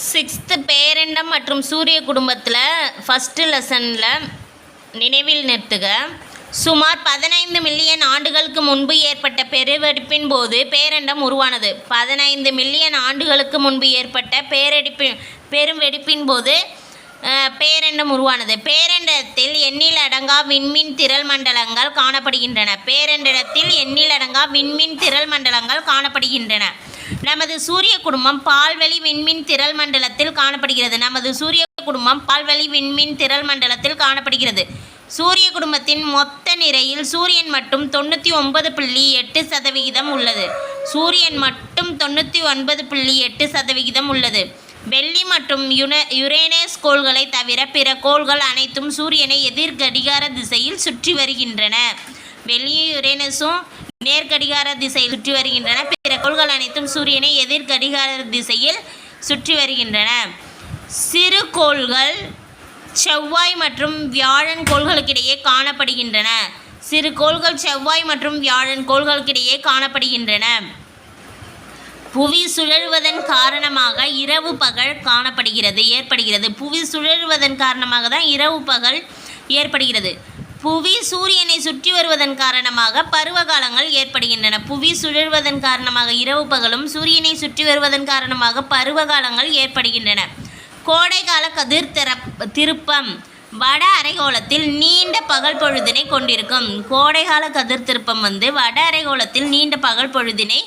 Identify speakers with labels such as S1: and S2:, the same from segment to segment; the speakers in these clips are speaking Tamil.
S1: 6th பேரண்டம் மற்றும் சூரிய குடும்பத்தில் ஃபஸ்ட்டு லெசனில் நினைவில் நிறுத்துக. சுமார் 15 மில்லியன் ஆண்டுகளுக்கு முன்பு ஏற்பட்ட பெருவெடிப்பின் போது பேரண்டம் உருவானது. 15 மில்லியன் ஆண்டுகளுக்கு முன்பு ஏற்பட்ட பெருவெடிப்பின் போது பேரண்டம் உருவானது. பேரண்டத்தில் எண்ணிலடங்கா விண்மீன் திரள் மண்டலங்கள் காணப்படுகின்றன. பேரண்டத்தில் எண்ணிலடங்கா விண்மீன் திரள் மண்டலங்கள் காணப்படுகின்றன. நமது சூரிய குடும்பம் பால்வெளி விண்மீன் திரள் மண்டலத்தில் காணப்படுகிறது. நமது சூரிய குடும்பம் பால்வெளி விண்மீன் திரள் மண்டலத்தில் காணப்படுகிறது. சூரிய குடும்பத்தின் மொத்த நிறையில் சூரியன் மட்டும் 99.8% உள்ளது. சூரியன் மட்டும் 99.8% உள்ளது. வெள்ளி மற்றும் யுரேனஸ் கோள்களை தவிர பிற கோள்கள் அனைத்தும் சூரியனை எதிர் கடிகார திசையில் சுற்றி வருகின்றன. வெள்ளியும் யுரேனஸும் நேர்கடிகார திசையில் சுற்றி வருகின்றன. பிற கோள்கள் அனைத்தும் சூரியனை எதிர் கடிகார திசையில் சுற்றி வருகின்றன. சிறு கோள்கள் செவ்வாய் மற்றும் வியாழன் கோள்களுக்கிடையே காணப்படுகின்றன. சிறு கோள்கள் செவ்வாய் மற்றும் வியாழன் கோள்களுக்கிடையே காணப்படுகின்றன. புவி சுழல்வதன் காரணமாக இரவு பகல் ஏற்படுகிறது. புவி சுழல்வதன் காரணமாக தான் இரவு பகல் ஏற்படுகிறது. புவி சூரியனை சுற்றி வருவதன் காரணமாக பருவகாலங்கள் ஏற்படுகின்றன. புவி சுழல்வதன் காரணமாக இரவு பகலும் சூரியனை சுற்றி வருவதன் காரணமாக பருவகாலங்கள் ஏற்படுகின்றன. கோடைகால கதிர் திருப்பம் வட அரைகோளத்தில் நீண்ட பகல் பொழுதினை கொண்டிருக்கும். கோடைகால கதிர் திருப்பம் வட அரைகோளத்தில் நீண்ட பகல் பொழுதினை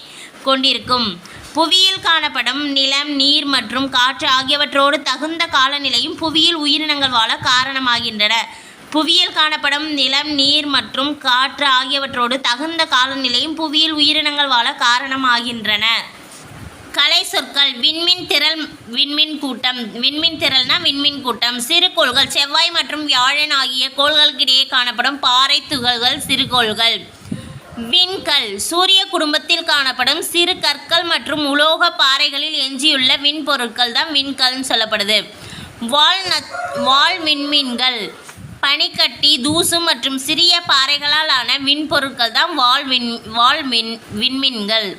S1: கொண்டிருக்கும். புவியில் காணப்படும் நிலம், நீர் மற்றும் காற்று ஆகியவற்றோடு தகுந்த காலநிலையும் புவியில் உயிரினங்கள் வாழ காரணமாகின்றன. புவியில் காணப்படும் நிலம், நீர் மற்றும் காற்று ஆகியவற்றோடு தகுந்த காலநிலையும் புவியில் உயிரினங்கள் வாழ காரணமாகின்றன. கலை சொற்கள். விண்மீன் திரள் விண்மீன் கூட்டம். விண்மீன் திரள்னா விண்மீன் கூட்டம். சிறுகோள்கள் செவ்வாய் மற்றும் வியாழன் ஆகிய கோள்களுக்கிடையே காணப்படும் பாறை துகள்கள் சிறுகோள்கள். விண்கல் சூரிய குடும்பத்தில் காணப்படும் சிறு கற்கள் மற்றும் உலோக பாறைகளில் எஞ்சியுள்ள விண்பொருட்கள் தான் விண்கல்னு சொல்லப்படுது. வால் விண்மீன்கள் பனிக்கட்டி, தூசு மற்றும் சிறிய பாறைகளால் ஆன விண்பொருட்கள் தான் வால் விண்மீன்கள்.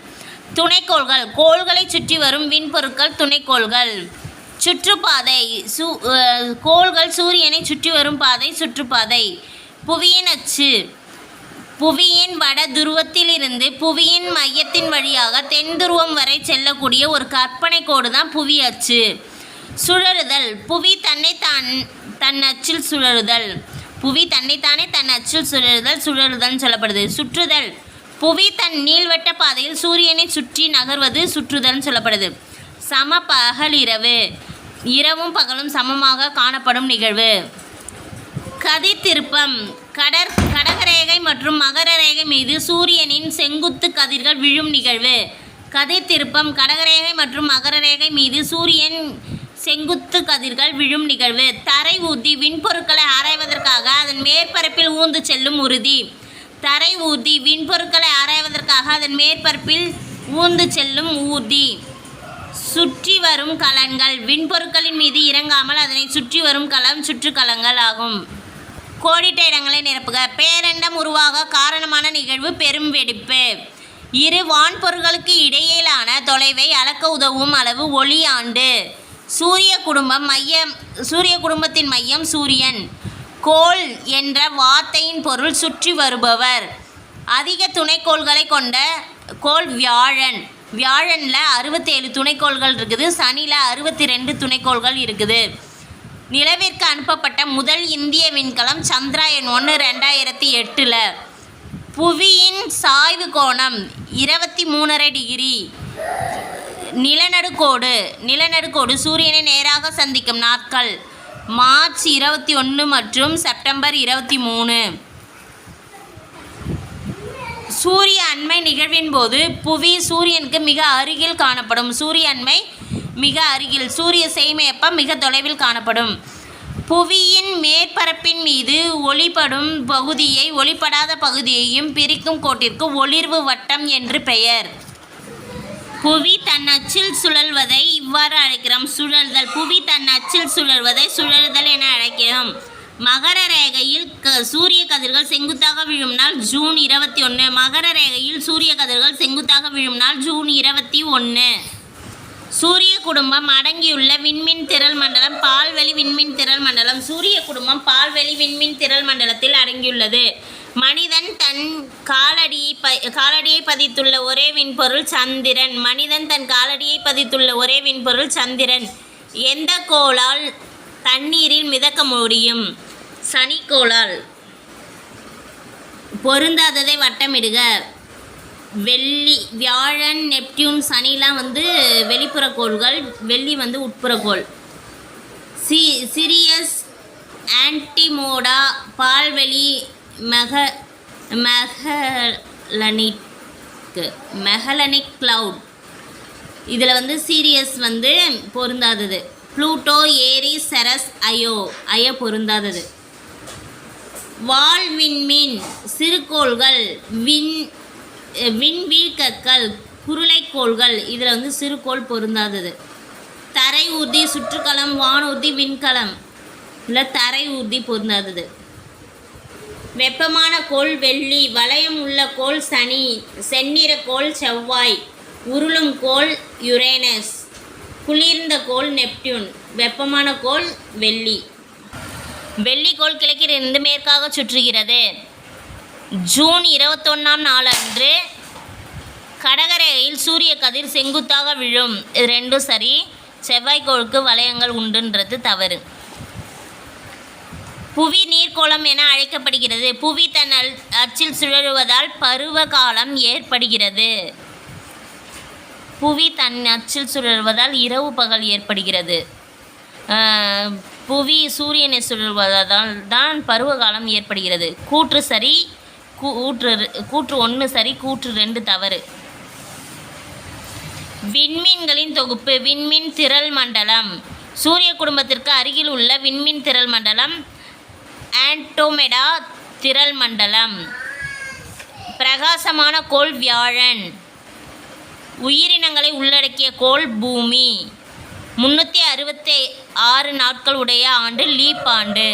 S1: துணைக்கோள்கள் கோள்களை சுற்றி வரும் விண்பொருட்கள் துணைக்கோள்கள். சுற்றுப்பாதை கோள்கள் சூரியனை சுற்றி வரும் பாதை சுற்றுப்பாதை. புவியின் அச்சு புவியின் வட துருவத்திலிருந்து புவியின் மையத்தின் வழியாக தென் துருவம் வரை செல்லக்கூடிய ஒரு கற்பனை கோடு தான் புவி அச்சு. சுழறுதல் புவி தன் அச்சில் சுழறுதல். புவி தன்னைத்தானே தன் அச்சில் சுழறுதல்னு சொல்லப்படுது. சுற்றுதல் புவி தன் நீள்வட்ட பாதையில் சூரியனை சுற்றி நகர்வது சுற்றுதல்னு சொல்லப்படுது. சம பகல் இரவு இரவும் பகலும் சமமாக காணப்படும் நிகழ்வு. கதிர் திருப்பம் கடகரேகை மற்றும் மகர ரேகை மீது சூரியனின் செங்குத்து கதிர்கள் விழும் நிகழ்வு. கதிர் திருப்பம் கடகரேகை மற்றும் மகர ரேகை மீது சூரியன் செங்குத்து கதிர்கள் விழும் நிகழ்வு. தரை ஊர்தி விண்பொருட்களை ஆராய்வதற்காக அதன் மேற்பரப்பில் ஊர்ந்து செல்லும் ஊர்தி. தரை ஊர்தி விண்பொருட்களை ஆராய்வதற்காக அதன் மேற்பரப்பில் ஊர்ந்து செல்லும் ஊர்தி. சுற்றி வரும் கலன்கள் விண்பொருட்களின் மீது இறங்காமல் அதனை சுற்றி வரும் கலம் சுற்றுக்கலங்கள் ஆகும். கோடிட்ட இடங்களை நிரப்புக. பேரண்டம் உருவாக காரணமான நிகழ்வு பெரும் வெடிப்பு. இரு வான்பொருட்களுக்கு இடையிலான தொலைவை அளக்க உதவும் அளவு ஒளி ஆண்டு. சூரிய குடும்பத்தின் மையம் சூரியன். கோள் என்ற வார்த்தையின் பொருள் சுற்றி வருபவர். அதிக துணைக்கோள்களை கொண்ட கோள் வியாழன். வியாழனில் 67 துணைக்கோள்கள் இருக்குது. சனியில் 62 துணைக்கோள்கள் இருக்குது. நிலவிற்கு அனுப்பப்பட்ட முதல் இந்திய விண்கலம் சந்திராயன் 1 2008. புவியின் சாய்வு கோணம் 23.5 டிகிரி. நிலநடுக்கோடு சூரியனை நேராக சந்திக்கும் நாட்கள் மார்ச் 21 மற்றும் செப்டம்பர் 23. சூரிய அண்மை நிகழ்வின் போது புவி சூரியனுக்கு மிக அருகில் காணப்படும். சூரிய அண்மை மிக அருகில். சூரிய சேமிப்பம் மிக தொலைவில் காணப்படும். புவியின் மேற்பரப்பின் மீது ஒளிப்படும் பகுதியை ஒளிப்படாத பகுதியையும் பிரிக்கும் கோட்டிற்கு ஒளிர்வு வட்டம் என்று பெயர். புவி தன் அச்சில் சுழல்வதை இவ்வாறு அழைக்கிறோம் சுழல்தல். புவி தன் அச்சில் சுழல்வதை சுழலுதல் என அழைக்கிறோம். மகர ரேகையில் சூரிய கதிர்கள் செங்குத்தாக விழும் நாள் ஜூன் 21. மகர ரேகையில் சூரிய கதிர்கள் செங்குத்தாக விழும் நாள் ஜூன் 21. சூரிய குடும்பம் அடங்கியுள்ள விண்மீன் திரள் மண்டலம் பால்வெளி விண்மீன் திரள் மண்டலம். சூரிய குடும்பம் பால்வெளி விண்மீன் திரள் மண்டலத்தில் அடங்கியுள்ளது. மனிதன் தன் காலடியை பதித்துள்ள ஒரே விண்பொருள் சந்திரன். மனிதன் தன் காலடியை பதித்துள்ள ஒரே விண்பொருள் சந்திரன். எந்த கோளால் தண்ணீரில் மிதக்க முடியும்? சனிக்கோளால். பொருந்தாததை வட்டமிடுக. வெள்ளி, வியாழன், நெப்டியூன், சனிலாம் வெளிப்புற கோள்கள், வெள்ளி உட்புறக்கோள். சிரியஸ், ஆன்டிமோடா, பால்வெளி, மெகலனிக் கிளவுட். இதில் சீரியஸ் பொருந்தாதது. ப்ளூட்டோ, ஏரிஸ், செரஸ், அயோ பொருந்தாதது. வால் விண்மீன் சிறுகோள்கள், விண்வீழ்க்கற்கள், குருளைக்கோள்கள். இதில் சிறுகோள் பொருந்தாதது. தரை ஊர்தி சுற்றுக்களம், வானூர்தி, விண்கலம். இதில் தரை ஊர்தி பொருந்தாதது. வெப்பமான கோள் வெள்ளி, வளையம் உள்ள கோள் சனி, செந்நிற கோள் செவ்வாய், உருளும் கோள் யுரேனஸ், குளிர்ந்த கோள் நெப்டியூன். வெப்பமான கோள் வெள்ளி. வெள்ளிக்கோள் கிழக்கிலிருந்து மேற்காக சுற்றுகிறது. ஜூன் 21ஆம் நாளன்று கடகரேகையில் சூரிய கதிர் செங்குத்தாக விழும். இது ரெண்டும் சரி. செவ்வாய்க்கோளுக்கு வளையங்கள் உண்டுன்றது தவறு. புவி நீர்க்கோளம் என அழைக்கப்படுகிறது. புவி தன் அச்சில் சுழலுவதால் பருவ காலம் ஏற்படுகிறது. புவி தன் அச்சில் சுழல்வதால் இரவு பகல் ஏற்படுகிறது. புவி சூரியனை சுழல்வதால் தான் பருவ காலம் ஏற்படுகிறது. கூற்று சரி, கூற்று 1 சரி, கூற்று 2 தவறு. விண்மீன்களின் தொகுப்பு. விண்மீன் திரள் மண்டலம். சூரிய குடும்பத்திற்கு அருகில் உள்ள விண்மீன் திரள் மண்டலம் ஆண்ட்ரோமெடா திரள் மண்டலம். பிரகாசமான கோள் வியாழன். உயிரினங்களை உள்ளடக்கிய கோள் பூமி. 366 நாட்கள் உடைய ஆண்டு லீப் ஆண்டு.